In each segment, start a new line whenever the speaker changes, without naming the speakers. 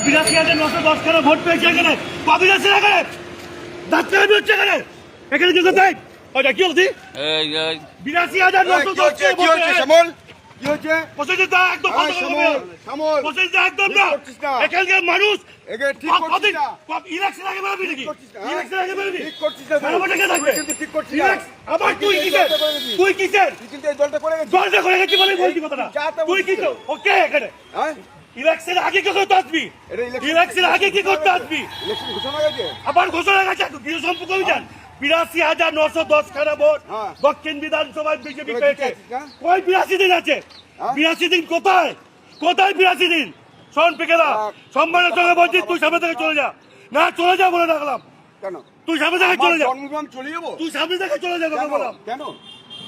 82,910 vote পেয়েছে এখানে। কবিরাসের এখানে ডাক্তার হচ্ছে এখানে। এখানে কি কোথায়? ওটা কি হচ্ছে? 82,910
কি হচ্ছে শ্যামল? কি হচ্ছে?
প্রসেসটা একদম বন্ধ করে দেবে।
শ্যামল
প্রসেসটা একদম না। এখানকার মানুষ
একে ঠিক করছিস না।
ইলেকশন আগে বেরোবি নাকি? ইলেকশন আগে বেরোবি?
ঠিক করছিস না।
সারা বছর কে থাকবে?
কিন্তু ঠিক করছিস না।
আবার তুই কিসের? তুই কিসের?
তুই কিন্তু এই দলটা করে গেছিস।
দলটা করে গেছি বলে বলছি কথাটা। তুই কি তো? ওকে এখানে।
হ্যাঁ?
ইলেকশন আগে কি করতে আসবি? ইলেকশন আগে কি করতে আসবি?
ইলেকশন ঘোষণা হয়ে গেছে?
আবার ঘোষণা গেছে গৃহ সম্পর্ক অভিযান 82,910 খানা ভোট
হ্যাঁ।
দক্ষিণ বিধানসভায় বিজেপি
তোরা
পেয়েছে।
জিতে আছিস না?
কই 82 দিন আছে?
হ্যাঁ?
82 দিন কোথায়? কোথায় 82 দিন? শোন পিকেদা, সম্মানের সঙ্গে বলছি তুই সামনে থেকে চলে যা। না চলে যা বলে রাখলাম।
কেন?
তুই সামনে থেকে
আমার
চলে যা।
জন্মগ্রাম চলে যাবো?
তুই সামনে থেকে চলে যা
কেন?
তোকে বললাম।
কেন?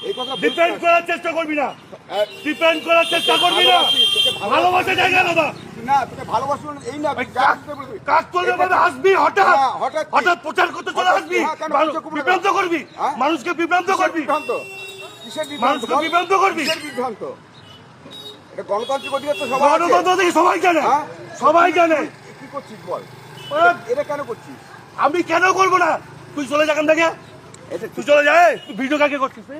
এই কথা বলছিস
ডিপেন্ড
না।
করার চেষ্টা করবি না।
হ্যাঁ,
ডিপেন্ড করার চেষ্টা করবি না।
ভালোবাসি, তোকে ভালোবাসি।
ভালোবাসা জায়গা দাদা।
না, তোকে ভালোবাসবো না, এই না, তুই যা আসতে বলবি।
কাজ করলে বলে আসবি হঠাৎ
হ্যাঁ, হঠাৎ কি?
হঠাৎ প্রচার করতে চলে
হঠাৎ
আসবি
কি? হ্যাঁ, কেন?
মানুষ-
কিসের কুমড়ো
বিভ্রান্ত করবি
হ্যাঁ?
মানুষকে বিভ্রান্ত
কিসের
করবি
বিভ্রান্ত? কিসের বিভ্রান্ত?
মানুষকে
বল।
বিভ্রান্ত করবি।
কিসের বিভ্রান্ত? এটা গণতান্ত্রিক অধিকার তো সবার আছে।
গণতন্ত্র থেকে সবাই জানে
হ্যাঁ?
সবাই জানে
কি করছিস বল?
ওরা-
এটা কেন করছিস?
আমি কেন করবো না তুই চলে যা এখান থেকে
এটা
তুই চলে যা এই, তুই ভিডিও কাকে করছিস রে?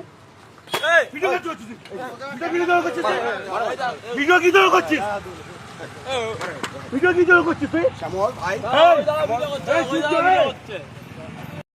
ভিডিও কাকে করছিস তুই? ভিডিও কি জন্য করছিস রে? ভিডিও কি জন্য করছিস ভিডিও কি জন্য করছিস তুই
শ্যামল ভাই
এই, এই, তুই চলে।